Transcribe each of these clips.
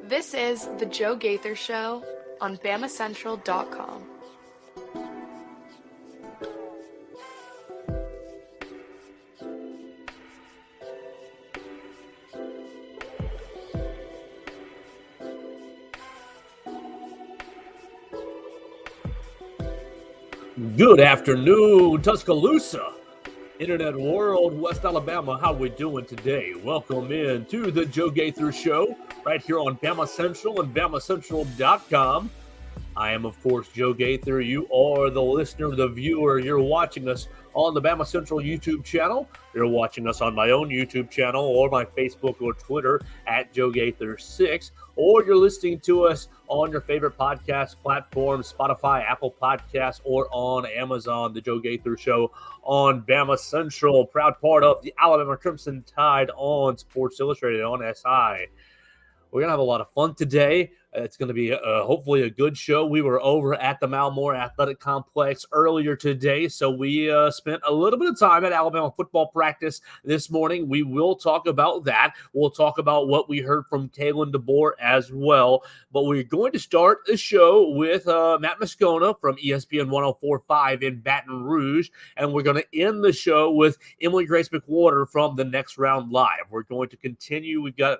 This is The Joe Gaither Show on BamaCentral.com. Good afternoon, Tuscaloosa, Internet World, West Alabama. How we doing today? Welcome in to the Joe Gaither Show right here on BamaCentral and BamaCentral.com. I am, of course, Joe Gaither. You are the listener, the viewer. You're watching us on the BamaCentral YouTube channel. You're watching us on my own YouTube channel or my Facebook or Twitter at Joe Gaither6. Or you're listening to us on your favorite podcast platform, Spotify, Apple Podcasts, or on Amazon. The Joe Gaither Show on BamaCentral, proud part of the Alabama Crimson Tide on Sports Illustrated on SI. We're going to have a lot of fun today. It's going to be hopefully a good show. We were over at the McWhorter Athletic Complex earlier today, so we spent a little bit of time at Alabama football practice this morning. We will talk about that. We'll talk about what we heard from Kalen DeBoer as well. But we're going to start the show with Matt Moscona from ESPN 104.5 in Baton Rouge, and we're going to end the show with Emily Grace McWhorter from The Next Round Live. We're going to continue. We've got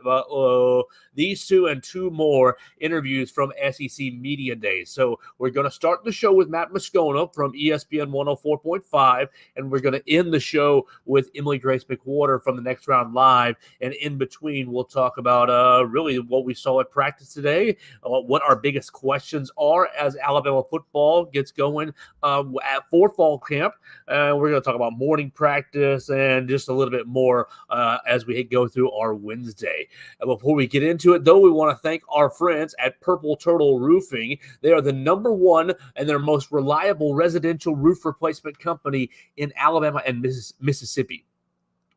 these two and two more interviews from SEC Media Days. So we're going to start the show with Matt Moscona from ESPN 104.5, and we're going to end the show with Emily Grace McWhorter from The Next Round Live. And in between, we'll talk about really what we saw at practice today, what our biggest questions are as Alabama football gets going for fall camp. We're going to talk about morning practice and just a little bit more as we go through our Wednesday. Before we get into it, though, we want to thank our friends at Purple Turtle Roofing. They are the number one and their most reliable residential roof replacement company in Alabama and Mississippi.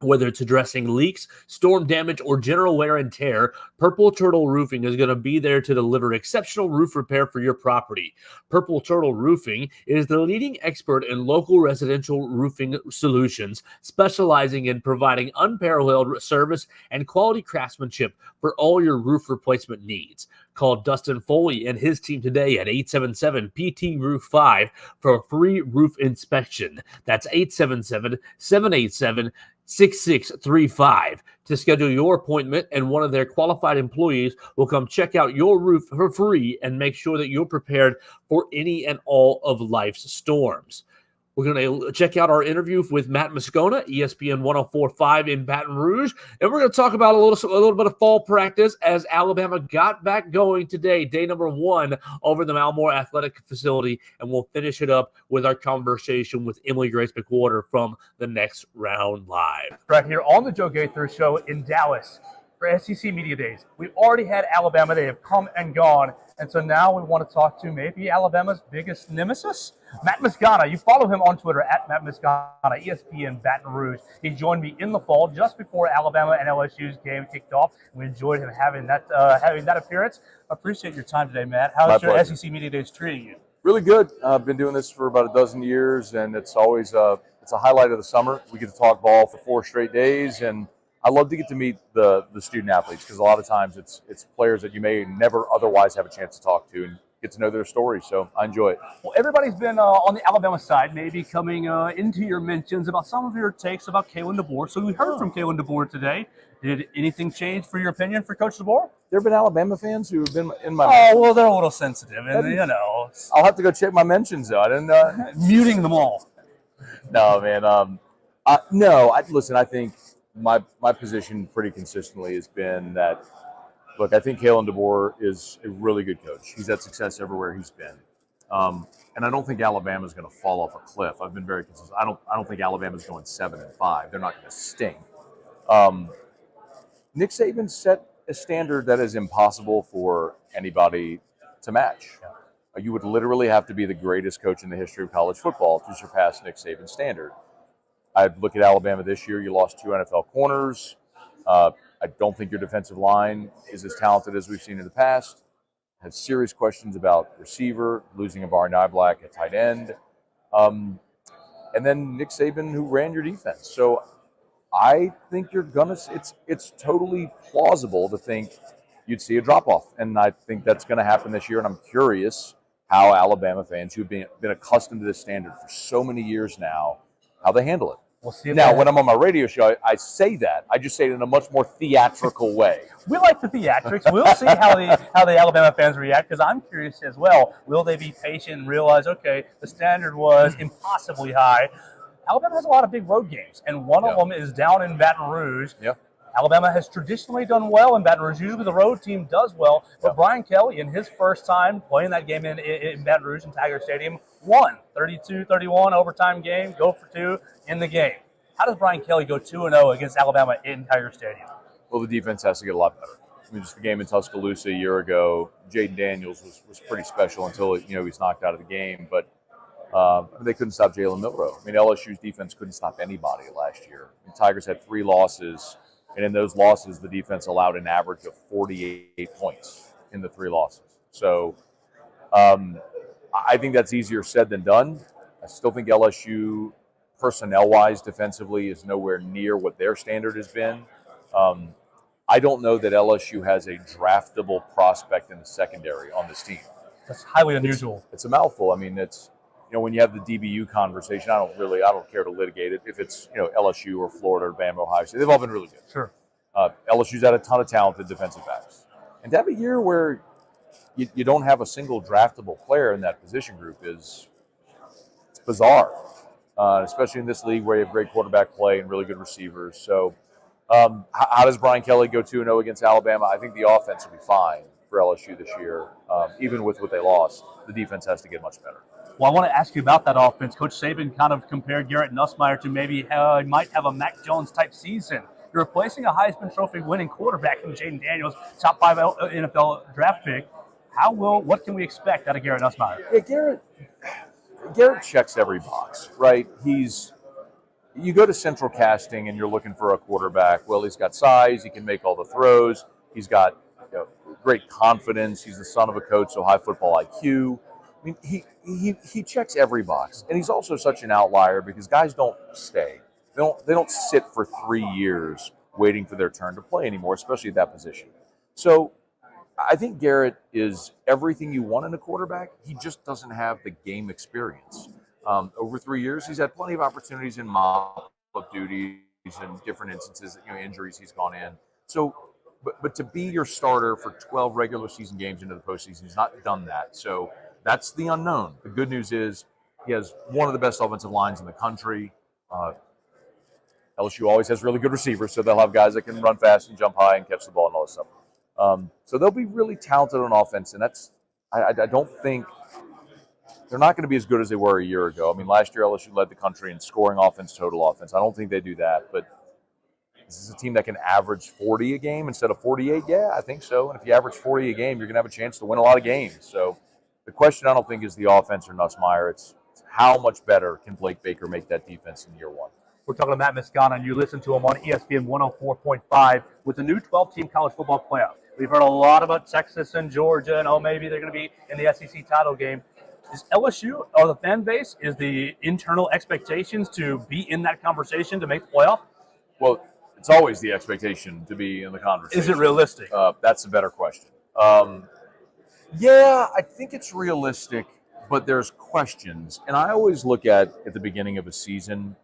Whether it's addressing leaks, storm damage, or general wear and tear, Purple Turtle Roofing is going to be there to deliver exceptional roof repair for your property. Purple Turtle Roofing is the leading expert in local residential roofing solutions, specializing in providing unparalleled service and quality craftsmanship for all your roof replacement needs. Call Dustin Foley and his team today at 877-PT-ROOF-5 for a free roof inspection. That's 877-787-6635 to schedule your appointment, and one of their qualified employees will come check out your roof for free and make sure that you're prepared for any and all of life's storms. We're going to check out our interview with Matt Moscona, ESPN 104.5 in Baton Rouge, and we're going to talk about a little bit of fall practice as Alabama got back going today, day number one over the McWhorter Athletic Facility, and we'll finish it up with our conversation with Emily Grace McWhorter from The Next Round Live. Right here on the Joe Gaither Show in Dallas for SEC Media Days. We've already had Alabama. They have come and gone. And so now we want to talk to maybe Alabama's biggest nemesis, Matt Moscona. You follow him on Twitter at Matt Moscona, ESPN Baton Rouge. He joined me in the fall just before Alabama and LSU's game kicked off. We enjoyed him having that appearance. I appreciate your time today, Matt. How's your SEC Media Days treating you? Really good. I've been doing this for about a dozen years, and it's always it's a highlight of the summer. We get to talk ball for 4 straight days, and I love to get to meet the student athletes because a lot of times it's players that you may never otherwise have a chance to talk to and get to know their stories. So I enjoy it. Well, everybody's been on the Alabama side, maybe coming into your mentions about some of your takes about Kalen DeBoer. So we heard from Kalen DeBoer today. Did anything change for your opinion for Coach DeBoer? There have been Alabama fans who have been in my. Oh, well, they're a little sensitive, and you know. I'll have to go check my mentions though. I didn't muting them all. No, man. Listen. I think my position pretty consistently has been that. Look, I think Kalen DeBoer is a really good coach. He's had success everywhere he's been, and I don't think Alabama is going to fall off a cliff. I've been very consistent. I don't think Alabama's going 7-5. They're not going to stink. Nick Saban set a standard that is impossible for anybody to match. You would literally have to be the greatest coach in the history of college football to surpass Nick Saban's standard. I look at Alabama this year. You lost 2 NFL corners. I don't think your defensive line is as talented as we've seen in the past. Had serious questions about receiver, losing Amari Niblack at tight end. And and then Nick Saban, who ran your defense. So I think it's totally plausible to think you'd see a drop-off, and I think that's going to happen this year, and I'm curious how Alabama fans who've been accustomed to this standard for so many years now, how they handle it. We'll see. Now, when I'm on my radio show, I say that. I just say it in a much more theatrical way. We like the theatrics. We'll see how the Alabama fans react, because I'm curious as well. Will they be patient and realize, okay, the standard was impossibly high? Alabama has a lot of big road games, and one of them is down in Baton Rouge. Yeah. Alabama has traditionally done well in Baton Rouge. Usually the road team does well, but Brian Kelly, in his first time playing that game in Baton Rouge in Tiger Stadium, won 32-31 overtime game, go for two in the game. How does Brian Kelly go 2-0 against Alabama in Tiger Stadium? Well, the defense has to get a lot better. I mean, just the game in Tuscaloosa a year ago, Jaden Daniels was pretty special until he's knocked out of the game, but they couldn't stop Jalen Milroe. I mean, LSU's defense couldn't stop anybody last year. The Tigers had 3 losses, and in those losses, the defense allowed an average of 48 points in the 3 losses. So I think that's easier said than done. I still think LSU, personnel-wise, defensively, is nowhere near what their standard has been. I don't know that LSU has a draftable prospect in the secondary on this team. That's highly unusual. It's a mouthful. I mean, it's when you have the DBU conversation, I don't care to litigate it. If it's LSU or Florida or Bama, Ohio State, they've all been really good. Sure. LSU's had a ton of talented defensive backs, and to have a year where you don't have a single draftable player in that position group it's bizarre, especially in this league where you have great quarterback play and really good receivers. So, how does Brian Kelly go 2-0 against Alabama? I think the offense will be fine for LSU this year, even with what they lost. The defense has to get much better. Well, I want to ask you about that offense. Coach Saban kind of compared Garrett Nussmeier to maybe how he might have a Mac Jones type season. You're replacing a Heisman Trophy winning quarterback in Jaden Daniels, top 5 NFL draft pick. What can we expect out of Garrett Nussmeier? Yeah, Garrett checks every box, right? You go to Central Casting and you're looking for a quarterback. Well, he's got size. He can make all the throws. He's got great confidence. He's the son of a coach, so high football IQ. I mean, he checks every box, and he's also such an outlier because guys don't stay. They don't sit for 3 years waiting for their turn to play anymore, especially at that position. So I think Garrett is everything you want in a quarterback. He just doesn't have the game experience. Over 3 years, he's had plenty of opportunities in mop-up duties and different instances, injuries he's gone in. So, but to be your starter for 12 regular season games into the postseason, he's not done that. So that's the unknown. The good news is he has one of the best offensive lines in the country. LSU always has really good receivers, so they'll have guys that can run fast and jump high and catch the ball and all that stuff. So they'll be really talented on offense, and I don't think they're not going to be as good as they were a year ago. I mean, last year LSU led the country in scoring offense, total offense. I don't think they do that, but this is a team that can average 40 a game instead of 48. Yeah, I think so. And if you average 40 a game, you're going to have a chance to win a lot of games. So the question I don't think is the offense or Nussmeier. It's how much better can Blake Baker make that defense in year one. We're talking to Matt Moscona, and you listen to him on ESPN 104.5 with the new 12-team college football playoff. We've heard a lot about Texas and Georgia, and maybe they're going to be in the SEC title game. Is LSU, or the fan base, is the internal expectations to be in that conversation to make the playoff? Well, it's always the expectation to be in the conversation. Is it realistic? That's a better question. Yeah, I think it's realistic, but there's questions. And I always look at the beginning of a season,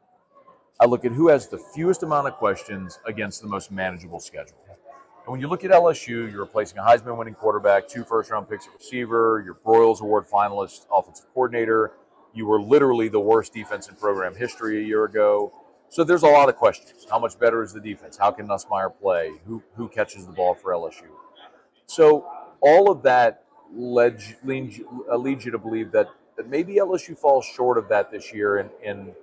I look at who has the fewest amount of questions against the most manageable schedule. And when you look at LSU, you're replacing a Heisman-winning quarterback, 2 first-round picks at receiver, your Broyles Award finalist, offensive coordinator. You were literally the worst defense in program history a year ago. So there's a lot of questions. How much better is the defense? How can Nussmeier play? Who catches the ball for LSU? So all of that leads you to believe that maybe LSU falls short of that this year in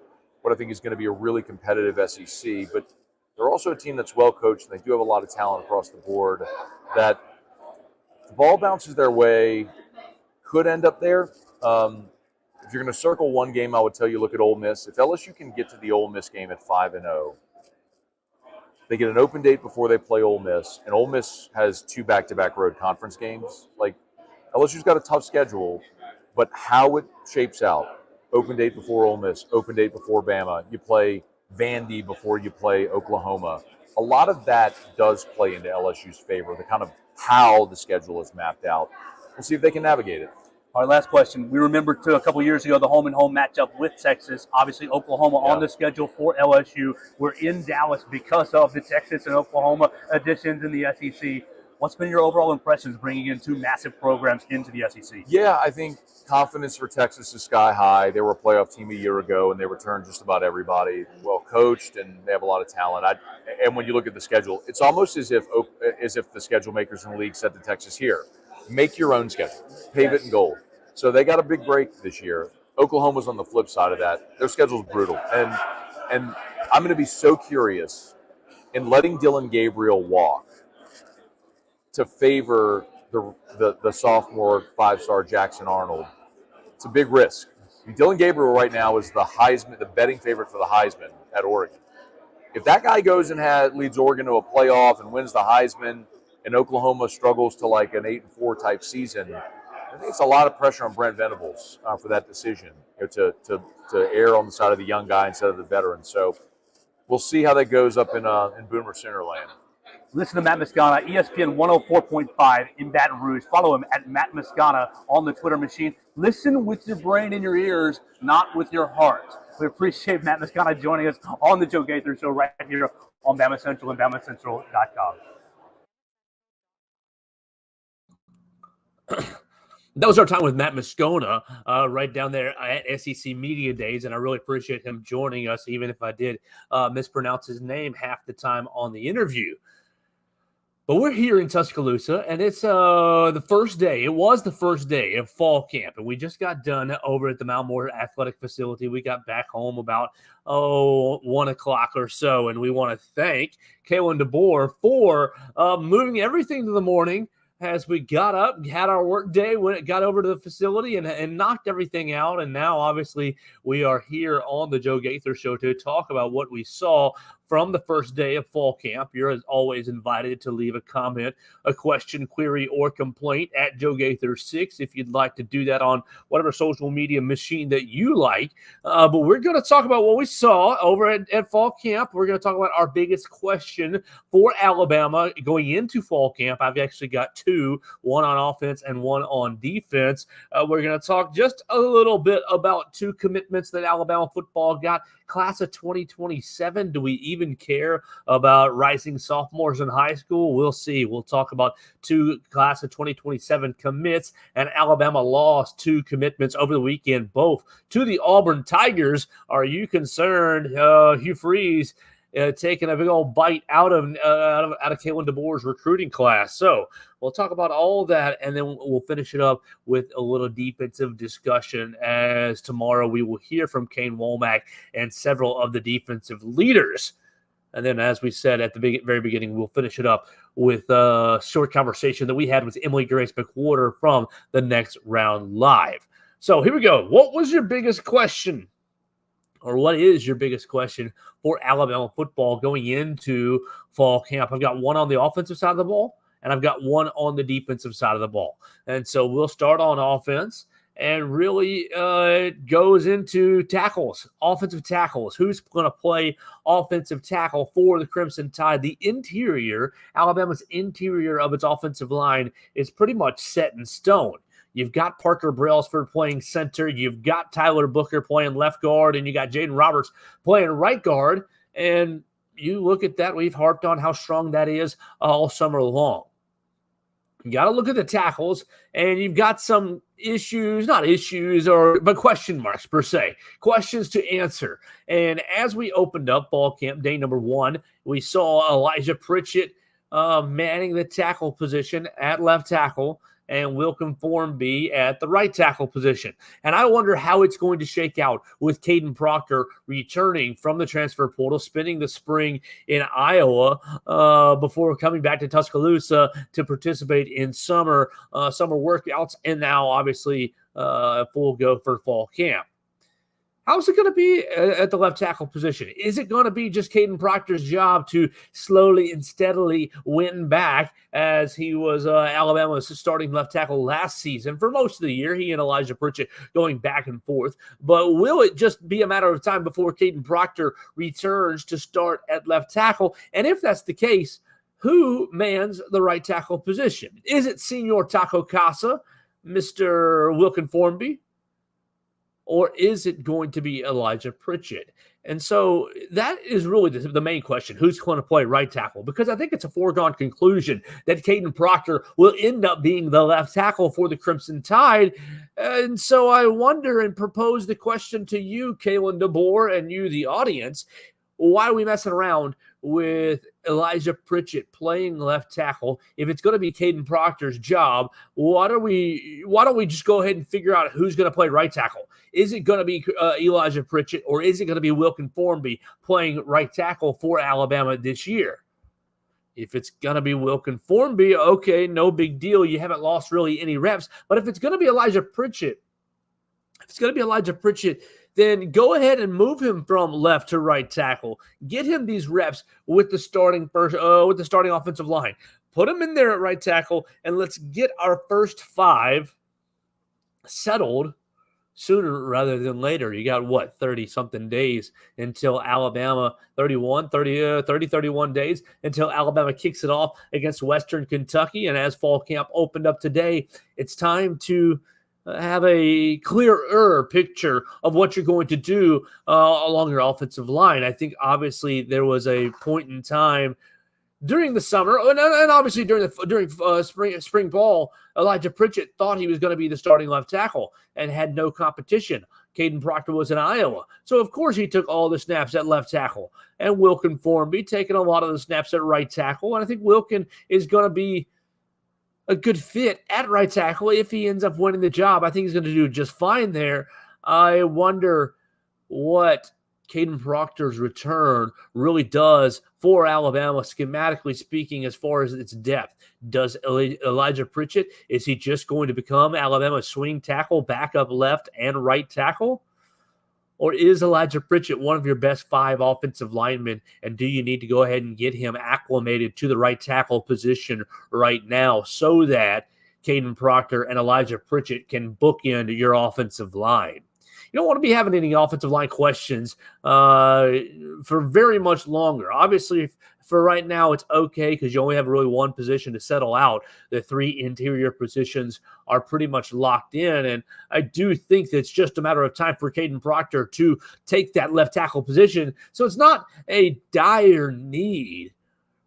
what I think is going to be a really competitive SEC. But they're also a team that's well coached, and they do have a lot of talent across the board that if the ball bounces their way, could end up there. If you're going to circle one game, I would tell you look at Ole Miss. If LSU can get to the Ole Miss game at 5-0, they get an open date before they play Ole Miss, and Ole Miss has 2 back-to-back road conference games. Like, LSU's got a tough schedule, but how it shapes out, open date before Ole Miss, open date before Bama. You play Vandy before you play Oklahoma. A lot of that does play into LSU's favor, the kind of how the schedule is mapped out. We'll see if they can navigate it. Our last question. We remember a couple years ago the home and home matchup with Texas. Obviously, Oklahoma on the schedule for LSU. We're in Dallas because of the Texas and Oklahoma additions in the SEC. What's been your overall impressions bringing in two massive programs into the SEC? Yeah, I think confidence for Texas is sky high. They were a playoff team a year ago, and they returned just about everybody. Well coached, and they have a lot of talent. And when you look at the schedule, it's almost as if the schedule makers in the league said to Texas, here, make your own schedule, pave it in gold. So they got a big break this year. Oklahoma's on the flip side of that. Their schedule's brutal. And I'm going to be so curious in letting Dylan Gabriel walk to favor the sophomore 5-star Jackson Arnold. It's a big risk. Dylan Gabriel right now is the betting favorite for the Heisman at Oregon. If that guy goes and leads Oregon to a playoff and wins the Heisman, and Oklahoma struggles to like an 8-4 type season, I think it's a lot of pressure on Brent Venables for that decision, to err on the side of the young guy instead of the veteran. So we'll see how that goes up in Boomer Sooner land. Listen to Matt Moscona, ESPN 104.5 in Baton Rouge. Follow him at Matt Moscona on the Twitter machine. Listen with your brain in your ears, not with your heart. We appreciate Matt Moscona joining us on the Joe Gaither Show right here on BamaCentral and BamaCentral.com. That was our time with Matt Moscona right down there at SEC Media Days, and I really appreciate him joining us, even if I did mispronounce his name half the time on the interview. But we're here in Tuscaloosa, and it's the first day. It was the first day of fall camp, and we just got done over at the McWhorter Athletic Facility. We got back home about 1 o'clock or so, and we want to thank Kalen DeBoer for moving everything to the morning as we got up, had our work day, when it got over to the facility and knocked everything out. And now, obviously, we are here on the Joe Gaither Show to talk about what we saw from the first day of fall camp. You're as always invited to leave a comment, a question, query, or complaint at Joe Gaither 6 if you'd like to do that on whatever social media machine that you like. But we're going to talk about what we saw over at fall camp. We're going to talk about our biggest question for Alabama going into fall camp. I've actually got two, one on offense and one on defense. We're going to talk just a little bit about two commitments that Alabama football got. Class of 2027. Do we even care about rising sophomores in high school? We'll see. We'll talk about two class of 2027 commits, and Alabama lost two commitments over the weekend, both to the Auburn Tigers. Are you concerned? Hugh Freeze taking a big old bite out of Kalen DeBoer's recruiting class. So we'll talk about all of that, and then we'll finish it up with a little defensive discussion, as tomorrow we will hear from Kane Womack and several of the defensive leaders. And then, as we said at the very beginning, we'll finish it up with a short conversation that we had with Emily Grace McWhorter from the Next Round Live. So here we go. What was your biggest question? Or what is your biggest question for Alabama football going into fall camp? I've got one on the offensive side of the ball, and I've got one on the defensive side of the ball. And so we'll start on offense, and really it goes into tackles, offensive tackles. Who's going to play offensive tackle for the Crimson Tide? The interior, Alabama's interior of its offensive line is pretty much set in stone. You've got Parker Brailsford playing center. You've got Tyler Booker playing left guard, and you got Jaden Roberts playing right guard. And you look at that, we've harped on how strong that is all summer long. You got to look at the tackles, and you've got some issues, but question marks per se, questions to answer. And as we opened up fall camp day number 1, we saw Elijah Pritchett manning the tackle position at left tackle, and Will Conform be at the right tackle position. And I wonder how it's going to shake out with Caden Proctor returning from the transfer portal, spending the spring in Iowa before coming back to Tuscaloosa to participate in summer workouts, and now obviously full go for fall camp. How's it going to be at the left tackle position? Is it going to be just Caden Proctor's job to slowly and steadily win back, as he was Alabama's starting left tackle last season for most of the year, he and Elijah Pritchett going back and forth? But will it just be a matter of time before Caden Proctor returns to start at left tackle? And if that's the case, who mans the right tackle position? Is it Senor Taco Casa, Mr. Wilkin Formby? Or is it going to be Elijah Pritchett? And so that is really the main question. Who's going to play right tackle? Because I think it's a foregone conclusion that Caden Proctor will end up being the left tackle for the Crimson Tide. And so I wonder and propose the question to you, Kalen DeBoer, and you, the audience. Why are we messing around with Elijah Pritchett playing left tackle? If it's going to be Caden Proctor's job, why don't we just go ahead and figure out who's going to play right tackle? Is it going to be Elijah Pritchett, or is it going to be Wilkin Formby playing right tackle for Alabama this year? If it's going to be Wilkin Formby, okay, no big deal. You haven't lost really any reps. But if it's going to be Elijah Pritchett, then go ahead and move him from left to right tackle. Get him these reps with the starting offensive line. Put him in there at right tackle, and let's get our first 5 settled sooner rather than later. You got 30-something days until Alabama, 31 days until Alabama kicks it off against Western Kentucky. And as fall camp opened up today, it's time to have a clearer picture of what you're going to do along your offensive line. I think obviously there was a point in time during the summer, and obviously during spring ball, Elijah Pritchett thought he was going to be the starting left tackle and had no competition. Caden Proctor was in Iowa, so of course he took all the snaps at left tackle, and Wilkin Formby taking a lot of the snaps at right tackle. And I think Wilkin is going to be a good fit at right tackle if he ends up winning the job. I think he's going to do just fine there. I wonder what Caden Proctor's return really does for Alabama, schematically speaking, as far as its depth. Does Elijah Pritchett, is he just going to become Alabama's swing tackle, backup left and right tackle? Or is Elijah Pritchett one of your best 5 offensive linemen, and do you need to go ahead and get him acclimated to the right tackle position right now so that Caden Proctor and Elijah Pritchett can bookend your offensive line? You don't want to be having any offensive line questions for very much longer. Obviously, for right now, it's okay because you only have really one position to settle out. The 3 interior positions are pretty much locked in, and I do think that it's just a matter of time for Caden Proctor to take that left tackle position. So it's not a dire need.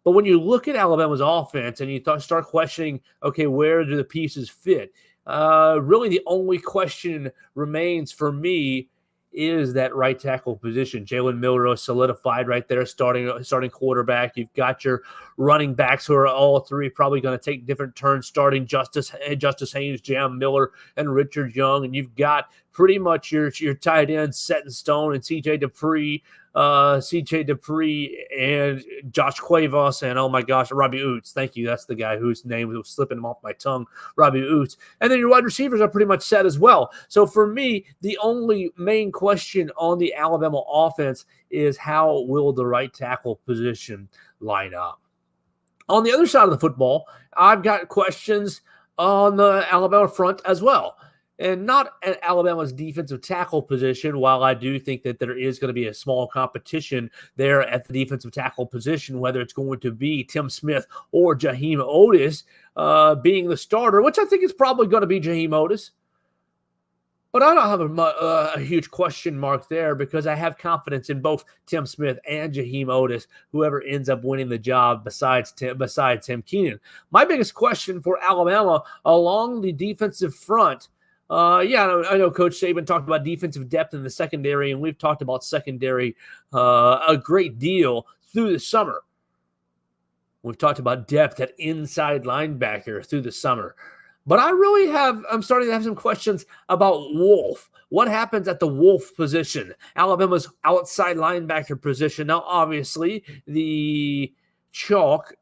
But when you look at Alabama's offense and you start questioning, okay, where do the pieces fit? Really the only question remains for me is that right tackle position. Jalen Milroe solidified right there, starting quarterback. You've got your running backs who are all 3 probably going to take different turns starting: Justice Haynes, Jam Miller, and Richard Young. And you've got pretty much your tight ends set in stone, and CJ Dupree and Josh Cuevas, and oh my gosh, Robbie Oots. Thank you. That's the guy whose name was slipping off my tongue, Robbie Oots. And then your wide receivers are pretty much set as well. So for me, the only main question on the Alabama offense is how will the right tackle position line up? On the other side of the football, I've got questions on the Alabama front as well. And not at Alabama's defensive tackle position, while I do think that there is going to be a small competition there at the defensive tackle position, whether it's going to be Tim Smith or Jaheim Otis being the starter, which I think is probably going to be Jaheim Otis. But I don't have a huge question mark there because I have confidence in both Tim Smith and Jaheim Otis, whoever ends up winning the job besides Tim Keenan. My biggest question for Alabama along the defensive front, I know Coach Saban talked about defensive depth in the secondary, and we've talked about secondary a great deal through the summer. We've talked about depth at inside linebacker through the summer. But I'm starting to have some questions about Wolf. What happens at the Wolf position, Alabama's outside linebacker position? Now, obviously, the depth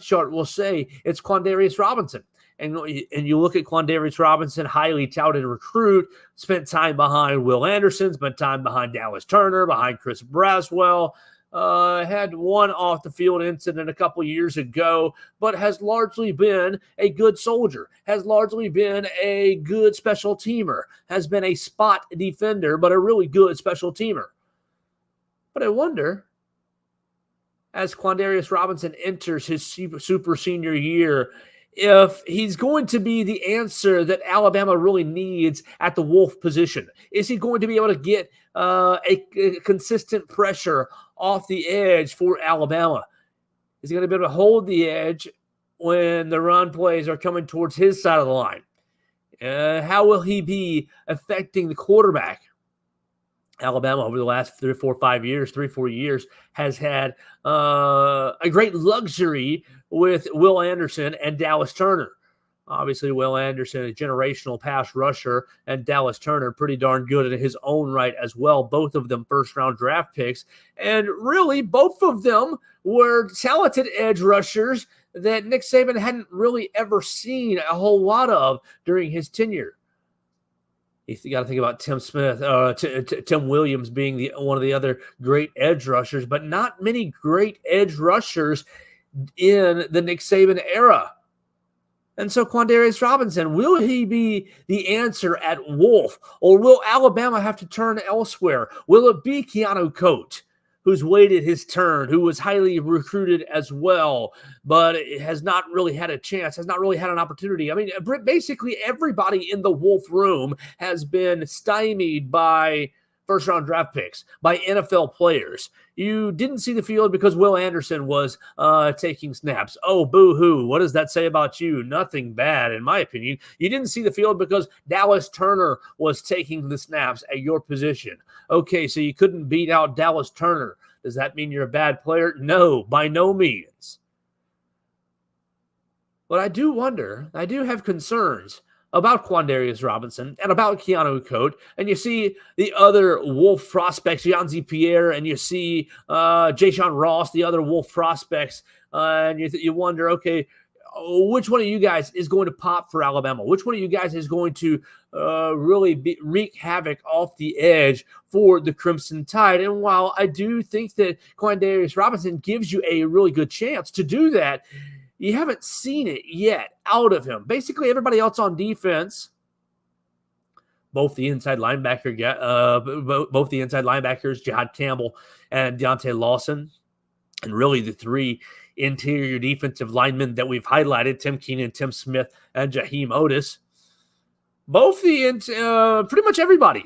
chart will say it's Quandarius Robinson. And you look at Quandarius Robinson, highly touted recruit, spent time behind Will Anderson, spent time behind Dallas Turner, behind Chris Braswell, had one off-the-field incident a couple years ago, but has largely been a good soldier, has largely been a good special teamer, has been a spot defender, but a really good special teamer. But I wonder, as Quandarius Robinson enters his super senior year, if he's going to be the answer that Alabama really needs at the Wolf position. Is he going to be able to get a consistent pressure off the edge for Alabama? Is he going to be able to hold the edge when the run plays are coming towards his side of the line? How will he be affecting the quarterback? Alabama over the last 3 or 4 years has had a great luxury with Will Anderson and Dallas Turner. Obviously, Will Anderson, a generational pass rusher, and Dallas Turner, pretty darn good in his own right as well. Both of them first-round draft picks. And really, both of them were talented edge rushers that Nick Saban hadn't really ever seen a whole lot of during his tenure. You got to think about Tim Williams being one of the other great edge rushers, but not many great edge rushers in the Nick Saban era. And so Quandarius Robinson, will he be the answer at Wolf, or will Alabama have to turn elsewhere? Will it be Keanu Coate, who's waited his turn, who was highly recruited as well, but has not really had a chance, has not really had an opportunity? I mean, basically everybody in the Wolf room has been stymied by first-round draft picks, by NFL players. You didn't see the field because Will Anderson was taking snaps. Oh, boo-hoo. What does that say about you? Nothing bad, in my opinion. You didn't see the field because Dallas Turner was taking the snaps at your position. Okay, so you couldn't beat out Dallas Turner. Does that mean you're a bad player? No, by no means. But I do wonder, I do have concerns about Quandarius Robinson and about Keanu Coate. And you see the other Wolf prospects, Yanzi Pierre, and you see Jayshon Ross, the other Wolf prospects, and you wonder, okay, which one of you guys is going to pop for Alabama? Which one of you guys is going to really wreak havoc off the edge for the Crimson Tide? And while I do think that Quandarius Robinson gives you a really good chance to do that, you haven't seen it yet out of him. Basically, everybody else on defense, both the inside linebackers, Jihad Campbell and Deontay Lawson, and really the three interior defensive linemen that we've highlighted, Tim Keenan, Tim Smith, and Jaheim Otis. Pretty much everybody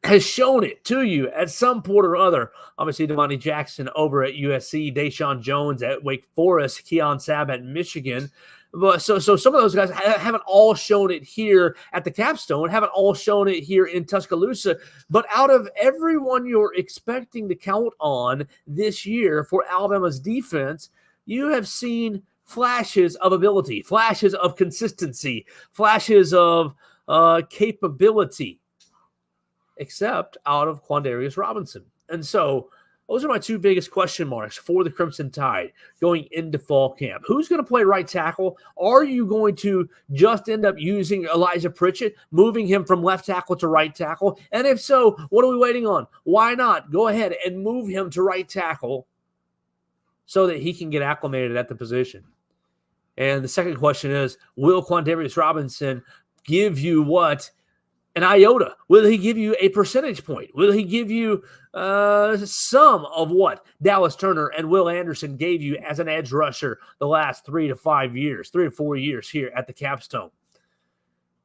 has shown it to you at some point or other. Obviously, Damani Jackson over at USC, Deshaun Jones at Wake Forest, Keon Sabb at Michigan. But so some of those guys haven't all shown it here at the capstone, haven't all shown it here in Tuscaloosa. But out of everyone you're expecting to count on this year for Alabama's defense, you have seen flashes of ability, flashes of consistency, flashes of capability, except out of Quandarius Robinson. And so those are my two biggest question marks for the Crimson Tide going into fall camp. Who's going to play right tackle? Are you going to just end up using Elijah Pritchett, moving him from left tackle to right tackle? And if so, what are we waiting on? Why not go ahead and move him to right tackle so that he can get acclimated at the position? And the second question is, will Quandarius Robinson give you what? An iota? Will he give you a percentage point? Will he give you some of what Dallas Turner and Will Anderson gave you as an edge rusher the last 3 to 4 years here at the capstone?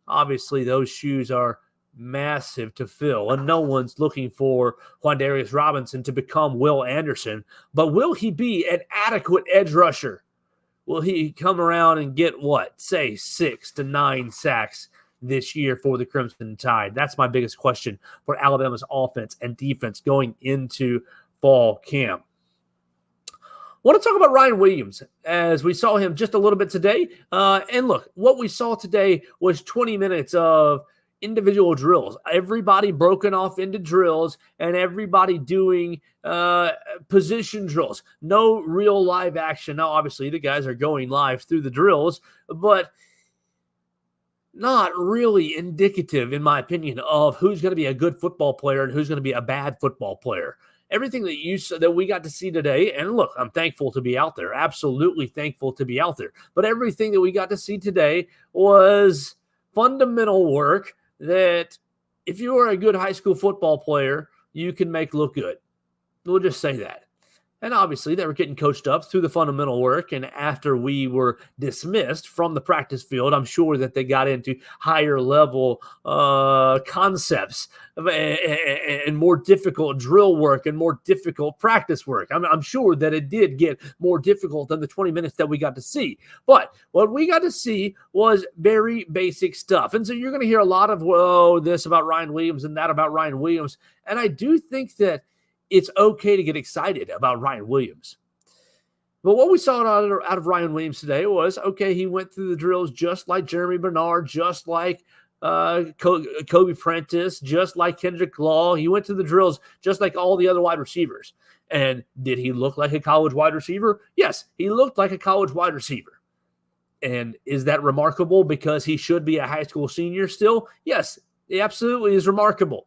Obviously, those shoes are massive to fill, and no one's looking for Quandarius Robinson to become Will Anderson. But will he be an adequate edge rusher? Will he come around and get what? Say 6 to 9 sacks this year for the Crimson Tide? That's my biggest question for Alabama's offense and defense going into fall camp. I want to talk about Ryan Williams, as we saw him just a little bit today. And look, what we saw today was 20 minutes of individual drills. Everybody broken off into drills and everybody doing position drills. No real live action. Now, obviously, the guys are going live through the drills, but not really indicative, in my opinion, of who's going to be a good football player and who's going to be a bad football player. Everything that we got to see today, and look, I'm thankful to be out there, absolutely thankful to be out there. But everything that we got to see today was fundamental work that, if you are a good high school football player, you can make look good. We'll just say that. And obviously, they were getting coached up through the fundamental work. And after we were dismissed from the practice field, I'm sure that they got into higher level concepts and more difficult drill work and more difficult practice work. I'm sure that it did get more difficult than the 20 minutes that we got to see. But what we got to see was very basic stuff. And so you're going to hear a lot of, this about Ryan Williams and that about Ryan Williams. And I do think that it's okay to get excited about Ryan Williams. But what we saw out of Ryan Williams today was, okay, he went through the drills just like Jeremy Bernard, just like Kobe Prentice, just like Kendrick Law. He went through the drills just like all the other wide receivers. And did he look like a college wide receiver? Yes, he looked like a college wide receiver. And is that remarkable because he should be a high school senior still? Yes, it absolutely is remarkable.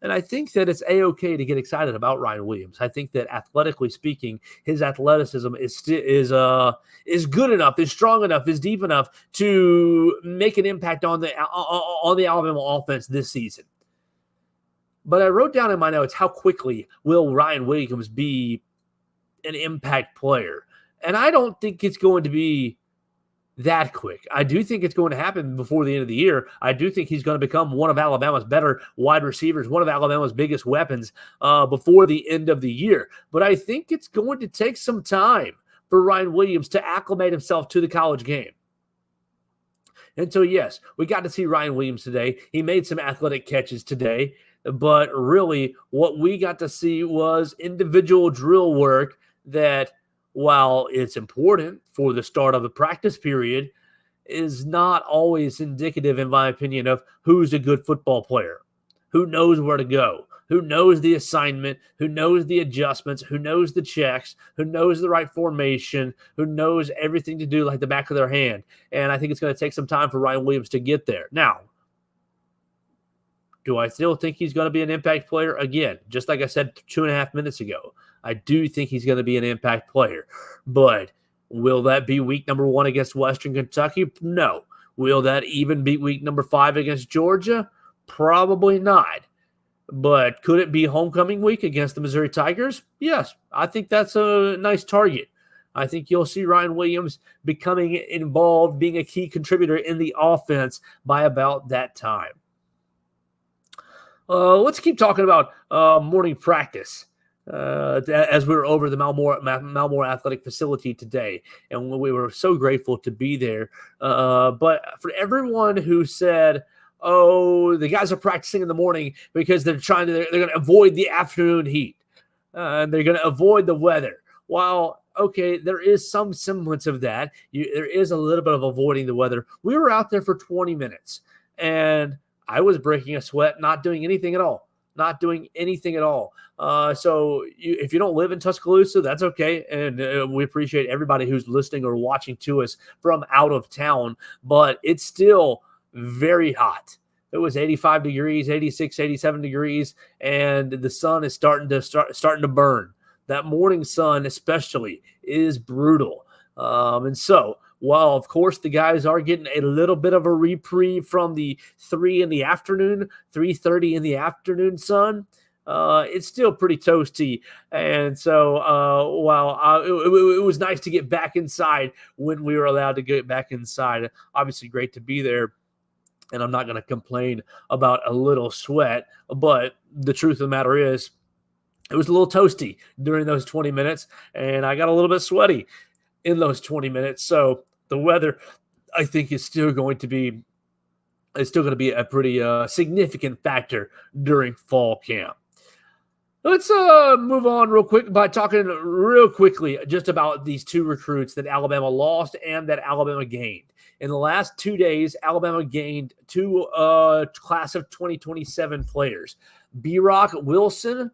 And I think that it's A-okay to get excited about Ryan Williams. I think that athletically speaking, his athleticism is good enough, is strong enough, is deep enough to make an impact on the Alabama offense this season. But I wrote down in my notes, how quickly will Ryan Williams be an impact player? And I don't think it's going to be that quick. I do think it's going to happen before the end of the year. I do think he's going to become one of Alabama's better wide receivers, one of Alabama's biggest weapons before the end of the year. But I think it's going to take some time for Ryan Williams to acclimate himself to the college game. And so, yes, we got to see Ryan Williams today. He made some athletic catches today, but really what we got to see was individual drill work that, while it's important for the start of the practice period, is not always indicative, in my opinion, of who's a good football player, who knows where to go, who knows the assignment, who knows the adjustments, who knows the checks, who knows the right formation, who knows everything to do like the back of their hand. And I think it's going to take some time for Ryan Williams to get there. Now, do I still think he's going to be an impact player? Again, just like I said 2.5 minutes ago, I do think he's going to be an impact player. But will that be week number 1 against Western Kentucky? No. Will that even be week number 5 against Georgia? Probably not. But could it be homecoming week against the Missouri Tigers? Yes. I think that's a nice target. I think you'll see Ryan Williams becoming involved, being a key contributor in the offense by about that time. Let's keep talking about morning practice as we were over the Malmore Athletic Facility today, and we were so grateful to be there. But for everyone who said, "Oh, the guys are practicing in the morning because they're going to avoid the afternoon heat, and they're going to avoid the weather," while okay, there is some semblance of that. There is a little bit of avoiding the weather. We were out there for 20 minutes, and I was breaking a sweat, not doing anything at all. So if you don't live in Tuscaloosa, that's okay. And we appreciate everybody who's listening or watching to us from out of town. But it's still very hot. It was 85 degrees, 86, 87 degrees, and the sun is starting to burn. That morning sun especially is brutal. And so, while, of course, the guys are getting a little bit of a reprieve from the 3:30 in the afternoon sun, it's still pretty toasty. And so while it was nice to get back inside when we were allowed to get back inside, obviously great to be there. And I'm not going to complain about a little sweat, but the truth of the matter is it was a little toasty during those 20 minutes, and I got a little bit sweaty in those 20 minutes. So the weather, I think, is still going to be a pretty significant factor during fall camp. Let's move on real quick by talking real quickly just about these 2 recruits that Alabama lost and that Alabama gained. In the last 2 days, Alabama gained 2 class of 2027 players. B-Rock Willis, and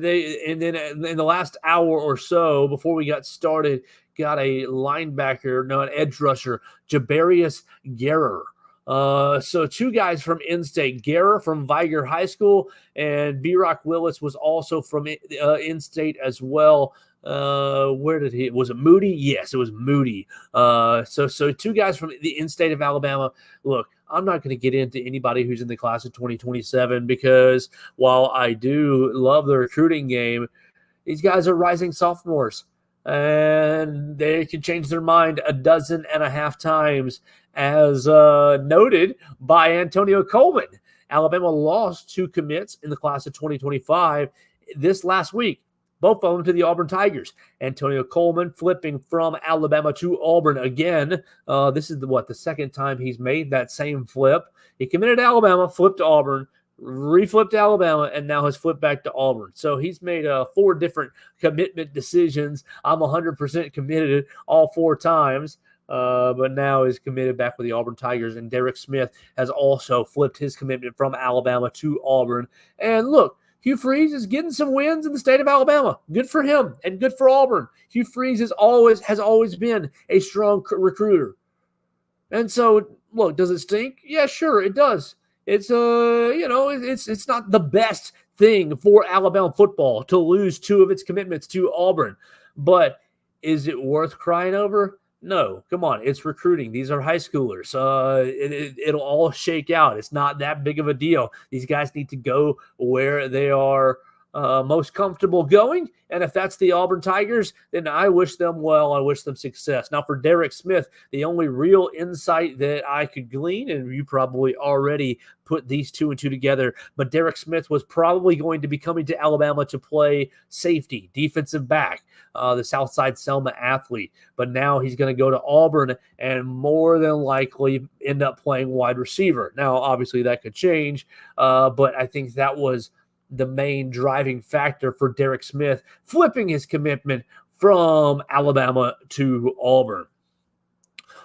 then in the last hour or so before we got started, got a linebacker, no, an edge rusher, Jabarius Gaither. So two guys from in-state, Gaither from Viger High School, and B-Rock Willis was also from in-state as well. Where did he? Was it Moody? Yes, it was Moody. So two guys from the in-state of Alabama. Look, I'm not going to get into anybody who's in the class of 2027 because while I do love the recruiting game, these guys are rising sophomores, and they can change their mind 12.5 times, as noted by Antonio Coleman. Alabama lost 2 commits in the class of 2025 this last week, both of them to the Auburn Tigers. Antonio Coleman flipping from Alabama to Auburn again. This is the second time he's made that same flip. He committed to Alabama, flipped to Auburn, reflipped to Alabama, and now has flipped back to Auburn. So he's made 4 different commitment decisions. I'm 100% committed all 4 times, but now is committed back with the Auburn Tigers. And Derek Smith has also flipped his commitment from Alabama to Auburn. And look, Hugh Freeze is getting some wins in the state of Alabama. Good for him and good for Auburn. Hugh Freeze has always been a strong recruiter. And so, look, does it stink? Yeah, sure, it does. It's it's not the best thing for Alabama football to lose 2 of its commitments to Auburn. But is it worth crying over? No, come on. It's recruiting. These are high schoolers. It'll all shake out. It's not that big of a deal. These guys need to go where they are most comfortable going. And if that's the Auburn Tigers, then I wish them well. I wish them success. Now, for Derek Smith, the only real insight that I could glean, and you probably already put these 2 and 2 together, but Derek Smith was probably going to be coming to Alabama to play safety, defensive back, the Southside Selma athlete. But now he's going to go to Auburn and more than likely end up playing wide receiver. Now, obviously, that could change, but I think that was the main driving factor for Derek Smith flipping his commitment from Alabama to Auburn.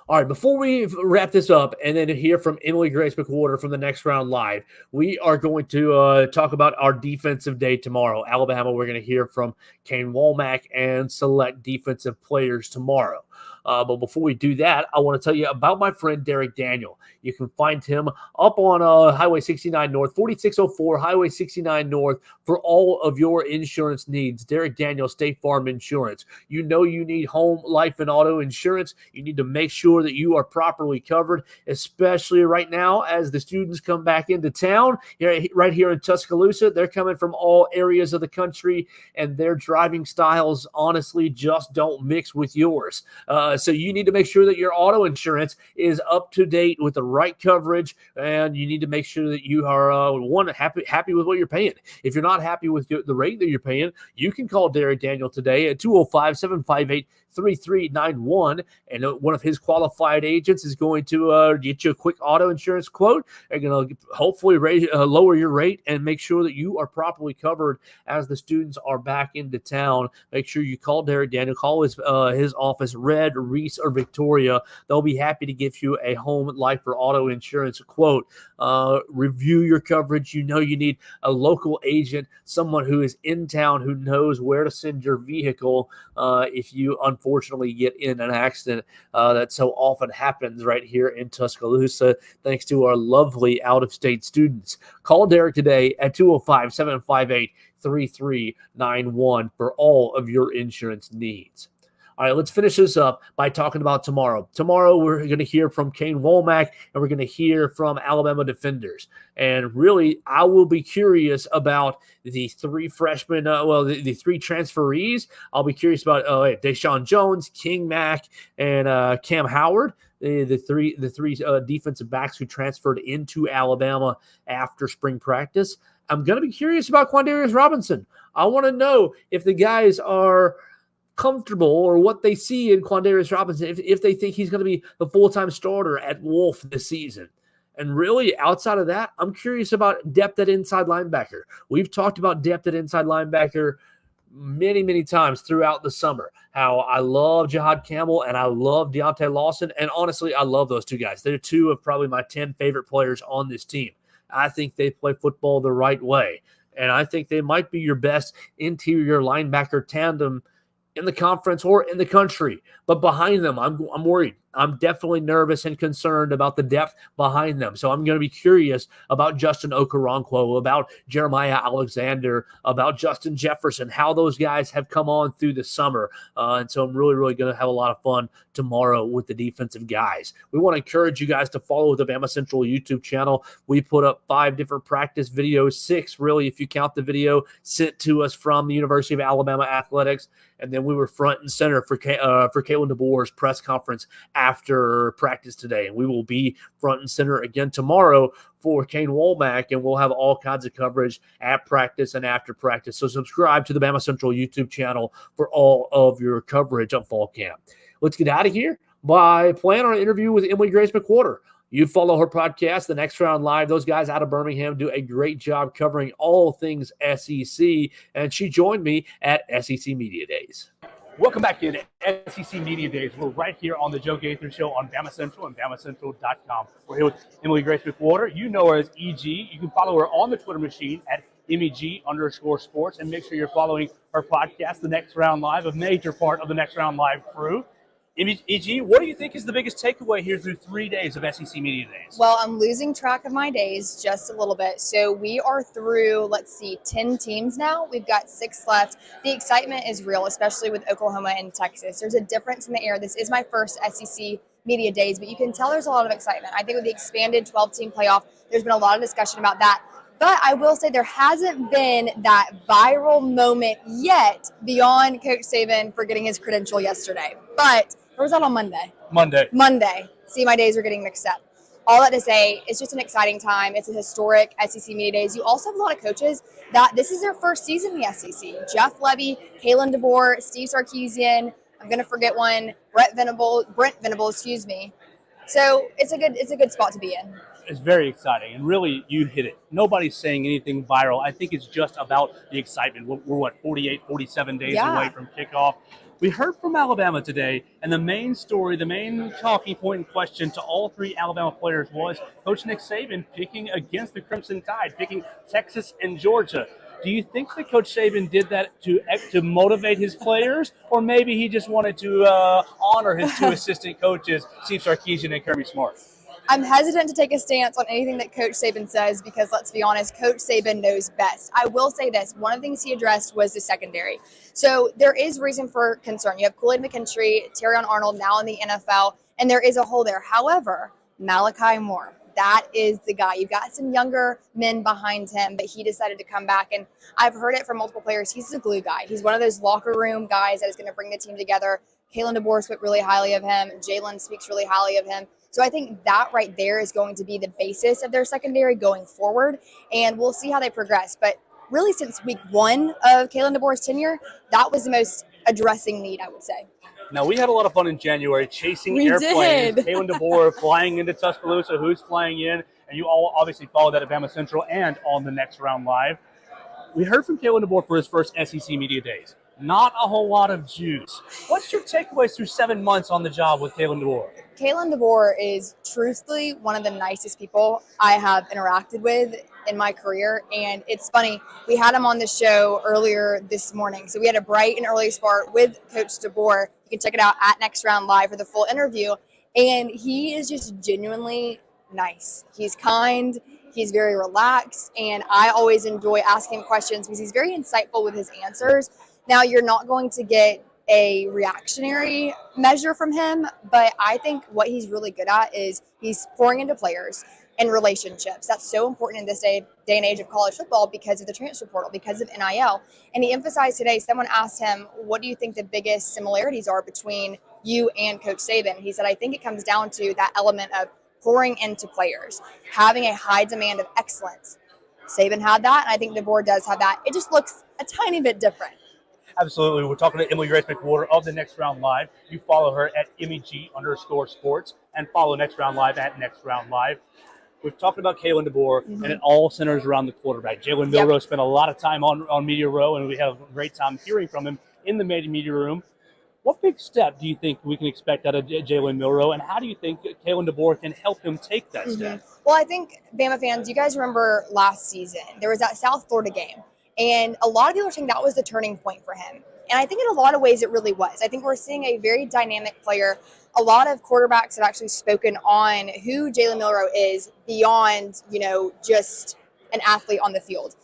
All right, before we wrap this up and then hear from Emily Grace McWhorter from the Next Round Live, we are going to talk about our defensive day tomorrow. Alabama, we're going to hear from Kane Womack and select defensive players tomorrow. But before we do that, I want to tell you about my friend Derek Daniel. You can find him up on Highway 69 North, 4604 Highway 69 North for all of your insurance needs. Derek Daniel, State Farm Insurance. You know you need home, life, and auto insurance. You need to make sure that you are properly covered, especially right now as the students come back into town. Right here in Tuscaloosa, they're coming from all areas of the country, and their driving styles honestly just don't mix with yours. So you need to make sure that your auto insurance is up to date with the right coverage, and you need to make sure that you are happy with what you're paying. If you're not happy with the rate that you're paying, you can call Derek Daniel today at 205-758-3391, and one of his qualified agents is going to get you a quick auto insurance quote. They're going to hopefully lower your rate and make sure that you are properly covered as the students are back into town. Make sure you call Derek Daniel, call his office, Red, Reese, or Victoria. They'll be happy to give you a home, life, or auto insurance quote. Review your coverage. You know you need a local agent, someone who is in town who knows where to send your vehicle if you unfortunately get in an accident that so often happens right here in Tuscaloosa, thanks to our lovely out-of-state students. Call Derek today at 205-758-3391 for all of your insurance needs. All right, let's finish this up by talking about tomorrow. Tomorrow, we're going to hear from Kane Womack, and we're going to hear from Alabama defenders. And really, I will be curious about the 3 freshmen, the 3 transferees. I'll be curious about Deshaun Jones, King Mack, and Cam Howard, the three defensive backs who transferred into Alabama after spring practice. I'm going to be curious about Quandarius Robinson. I want to know if the guys are comfortable or what they see in Quandarius Robinson, if they think he's going to be the full-time starter at Wolf this season. And really, outside of that, I'm curious about depth at inside linebacker. We've talked about depth at inside linebacker many, many times throughout the summer, how I love Jihad Campbell and I love Deontay Lawson. And honestly, I love those 2 guys. They're 2 of probably my 10 favorite players on this team. I think they play football the right way. And I think they might be your best interior linebacker tandem in the conference or in the country. But behind them, I'm worried. I'm definitely nervous and concerned about the depth behind them. So I'm going to be curious about Justin Okoronkwo, about Jeremiah Alexander, about Justin Jefferson, how those guys have come on through the summer. And so I'm really, really going to have a lot of fun tomorrow with the defensive guys. We want to encourage you guys to follow the BamaCentral YouTube channel. We put up 5 different practice videos, 6 really if you count the video sent to us from the University of Alabama Athletics. And then we were front and center for Kalen DeBoer's press conference after practice today. And we will be front and center again tomorrow for Kane Womack, and we'll have all kinds of coverage at practice and after practice. So subscribe to the BamaCentral YouTube channel for all of your coverage of fall camp. Let's get out of here by planning on an interview with Emily Grace McWhorter. You follow her podcast, The Next Round Live. Those guys out of Birmingham do a great job covering all things SEC, and she joined me at SEC Media Days. Welcome back to SEC Media Days. We're right here on the Joe Gaither Show on BamaCentral and BamaCentral.com. We're here with Emily Grace McWhorter. You know her as EG. You can follow her on the Twitter machine at MEG_sports, and make sure you're following her podcast, The Next Round Live, a major part of the Next Round Live crew. EG, what do you think is the biggest takeaway here through 3 days of SEC Media Days? Well, I'm losing track of my days just a little bit. So we are through, 10 teams now. We've got 6 left. The excitement is real, especially with Oklahoma and Texas. There's a difference in the air. This is my first SEC Media Days, but you can tell there's a lot of excitement. I think with the expanded 12-team playoff, there's been a lot of discussion about that. But I will say there hasn't been that viral moment yet beyond Coach Saban for getting his credential yesterday. But or was that on Monday? Monday. See, my days are getting mixed up. All that to say, it's just an exciting time. It's a historic SEC Media Days. You also have a lot of coaches that this is their first season in the SEC. Jeff Levy, Kalen DeBoer, Steve Sarkisian. I'm going to forget one. Brent Venables. So it's a good spot to be in. It's very exciting, and really, you hit it. Nobody's saying anything viral. I think it's just about the excitement. We're 48, 47 days away from kickoff. We heard from Alabama today, and the main story, the main talking point and question to all 3 Alabama players was Coach Nick Saban picking against the Crimson Tide, picking Texas and Georgia. Do you think that Coach Saban did that to motivate his players, or maybe he just wanted to honor his 2 assistant coaches, Steve Sarkisian and Kirby Smart? I'm hesitant to take a stance on anything that Coach Saban says because, let's be honest, Coach Saban knows best. I will say this. One of the things he addressed was the secondary. So there is reason for concern. You have Kool-Aid McKinstry, Terrion Arnold now in the NFL, and there is a hole there. However, Malachi Moore, that is the guy. You've got some younger men behind him, but he decided to come back. And I've heard it from multiple players. He's the glue guy. He's one of those locker room guys that is going to bring the team together. Kalen DeBoer spoke really highly of him. Jalen speaks really highly of him. So I think that right there is going to be the basis of their secondary going forward, and we'll see how they progress. But really, since week 1 of Kalen DeBoer's tenure, that was the most addressing need, I would say. Now, we had a lot of fun in January chasing airplanes. Kalen DeBoer flying into Tuscaloosa, who's flying in, and you all obviously followed that at BamaCentral and on the Next Round Live. We heard from Kalen DeBoer for his first SEC Media Days. Not a whole lot of juice. What's your takeaways through 7 months on the job with Kalen DeBoer? Kalen DeBoer is truthfully one of the nicest people I have interacted with in my career. And it's funny, we had him on the show earlier this morning. So we had a bright and early start with Coach DeBoer. You can check it out at Next Round Live for the full interview. And he is just genuinely nice. He's kind. He's very relaxed. And I always enjoy asking him questions because he's very insightful with his answers. Now, you're not going to get a reactionary measure from him, but I think what he's really good at is he's pouring into players and relationships. That's so important in this day and age of college football because of the transfer portal, because of NIL. And he emphasized today, someone asked him, what do you think the biggest similarities are between you and Coach Saban? He said, I think it comes down to that element of pouring into players, having a high demand of excellence. Saban had that, and I think DeBoer does have that. It just looks a tiny bit different. Absolutely. We're talking to Emily Grace McWhorter of the Next Round Live. You follow her at MEG_sports and follow Next Round Live at Next Round Live. We've talked about Kalen DeBoer, and it all centers around the quarterback. Jalen Milroe spent a lot of time on Media Row, and we had a great time hearing from him in the media room. What big step do you think we can expect out of Jalen Milroe, and how do you think Kalen DeBoer can help him take that step? Well, I think, Bama fans, you guys remember last season, there was that South Florida game. And a lot of people are saying that was the turning point for him. And I think in a lot of ways it really was. I think we're seeing a very dynamic player. A lot of quarterbacks have actually spoken on who Jalen Milroe is beyond, just an athlete on the field.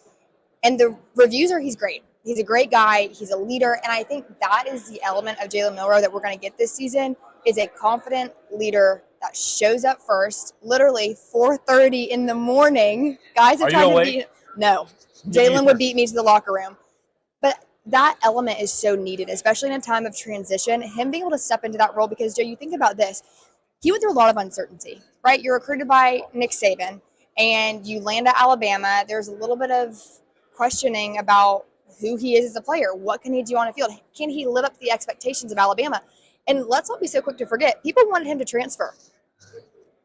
And the reviews are he's great. He's a great guy. He's a leader. And I think that is the element of Jalen Milroe that we're going to get this season, is a confident leader that shows up first, literally 4:30 in the morning. Guys are trying to beat. No, Jalen would beat me to the locker room. But that element is so needed, especially in a time of transition. Him being able to step into that role, because, Joe, you think about this. He went through a lot of uncertainty, right? You're recruited by Nick Saban, and you land at Alabama. There's a little bit of questioning about who he is as a player. What can he do on a field? Can he live up to the expectations of Alabama? And let's not be so quick to forget, people wanted him to transfer.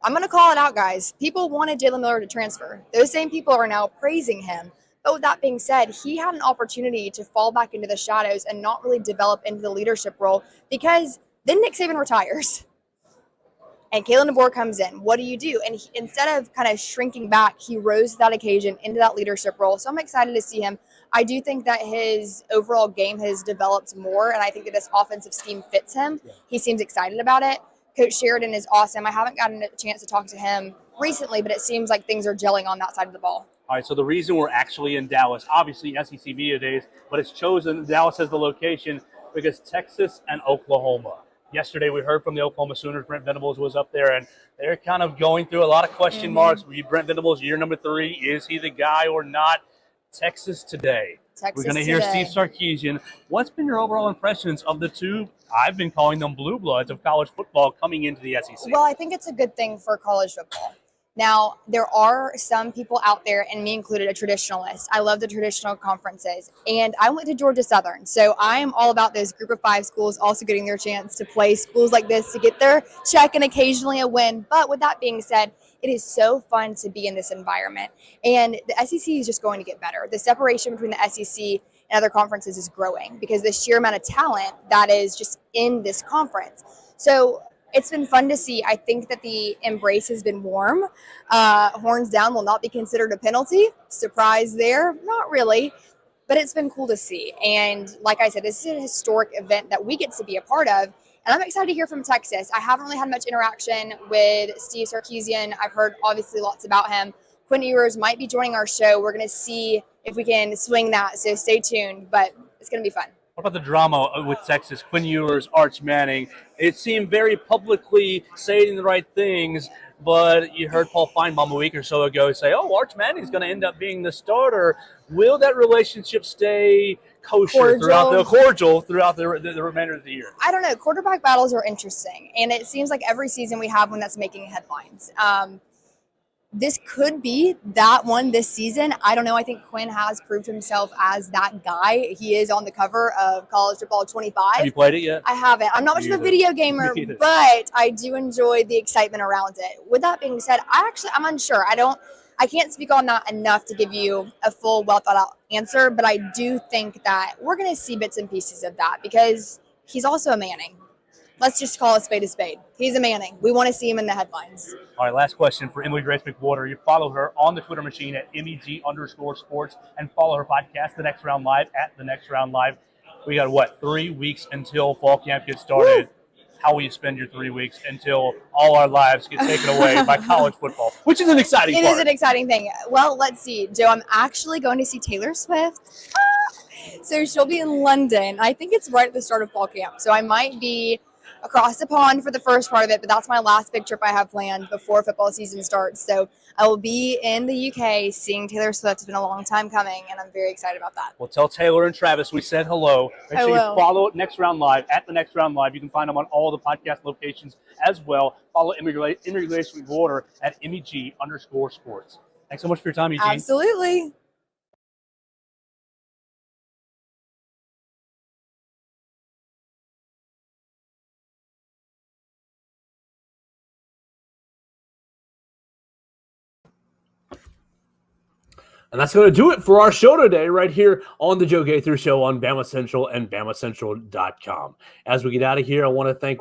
I'm going to call it out, guys. People wanted Jalen Milroe to transfer. Those same people are now praising him. But with that being said, he had an opportunity to fall back into the shadows and not really develop into the leadership role, because then Nick Saban retires and Kalen DeBoer comes in. What do you do? And instead of kind of shrinking back, he rose to that occasion into that leadership role. So I'm excited to see him. I do think that his overall game has developed more, and I think that this offensive scheme fits him. Yeah. He seems excited about it. Coach Sheridan is awesome. I haven't gotten a chance to talk to him recently, but it seems like things are gelling on that side of the ball. All right, so the reason we're actually in Dallas, obviously SEC Media Days, but it's chosen Dallas as the location because Texas and Oklahoma. Yesterday we heard from the Oklahoma Sooners. Brent Venables was up there, and they're kind of going through a lot of question marks. Brent Venables, year number 3, is he the guy or not? Texas today. We're going to hear Steve Sarkisian. What's been your overall impressions of the two, I've been calling them blue bloods of college football, coming into the SEC? Well, I think it's a good thing for college football. Now, there are some people out there, and me included, a traditionalist. I love the traditional conferences, and I went to Georgia Southern, so I am all about those group of 5 schools also getting their chance to play schools like this to get their check and occasionally a win. But with that being said, it is so fun to be in this environment, and the SEC is just going to get better. The separation between the SEC and other conferences is growing because the sheer amount of talent that is just in this conference. So it's been fun to see. I think that the embrace has been warm. Horns down will not be considered a penalty. Surprise there? Not really. But it's been cool to see. And like I said, this is a historic event that we get to be a part of. And I'm excited to hear from Texas. I haven't really had much interaction with Steve Sarkisian. I've heard obviously lots about him. Quinn Ewers might be joining our show. We're going to see if we can swing that. So stay tuned. But it's going to be fun. What about the drama with Texas? Quinn Ewers, Arch Manning. It seemed very publicly saying the right things, but you heard Paul Feinbaum a week or so ago say, Arch Manning's going to end up being the starter. Will that relationship stay cordial throughout the remainder of the year? I don't know. Quarterback battles are interesting, and it seems like every season we have one that's making headlines. This could be that one this season. I don't know. I think Quinn has proved himself as that guy. He is on the cover of College Football 25. Have you played it yet? I haven't. I'm not much of a video gamer, but I do enjoy the excitement around it. With that being said, I'm unsure. I can't speak on that enough to give you a full, well thought out answer, but I do think that we're going to see bits and pieces of that because he's also a Manning. Let's just call a spade a spade. He's a Manning. We want to see him in the headlines. All right, last question for Emily Grace McWhorter. You follow her on the Twitter machine at MEG_sports and follow her podcast, The Next Round Live, at The Next Round Live. We got, 3 weeks until fall camp gets started. Woo! How will you spend your 3 weeks until all our lives get taken away by college football, which is an exciting part. It is an exciting thing. Well, let's see. Joe, I'm actually going to see Taylor Swift. So she'll be in London. I think it's right at the start of fall camp. So I might be across the pond for the first part of it, but that's my last big trip I have planned before football season starts. So I will be in the UK seeing Taylor Swift. It's been a long time coming, and I'm very excited about that. Well, tell Taylor and Travis we said hello. Make sure you follow Next Round Live at The Next Round Live. You can find them on all the podcast locations as well. Follow Immigration Water at MEG_sports. Thanks so much for your time, Eugene. Absolutely. And that's going to do it for our show today right here on the Joe Gaither Show on BamaCentral and BamaCentral.com. As we get out of here, I want to thank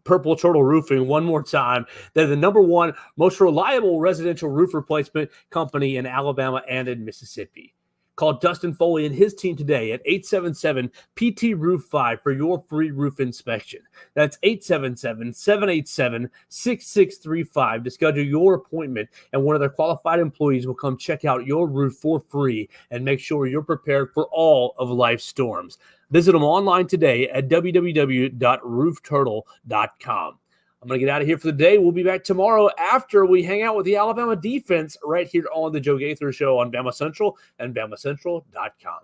Purple Turtle Roofing one more time. They're the #1 most reliable residential roof replacement company in Alabama and in Mississippi. Call Dustin Foley and his team today at 877-PT-ROOF-5 for your free roof inspection. That's 877-787-6635 to schedule your appointment, and one of their qualified employees will come check out your roof for free and make sure you're prepared for all of life's storms. Visit them online today at www.roofturtle.com. I'm going to get out of here for the day. We'll be back tomorrow after we hang out with the Alabama defense right here on the Joe Gaither Show on Bama Central and BamaCentral.com.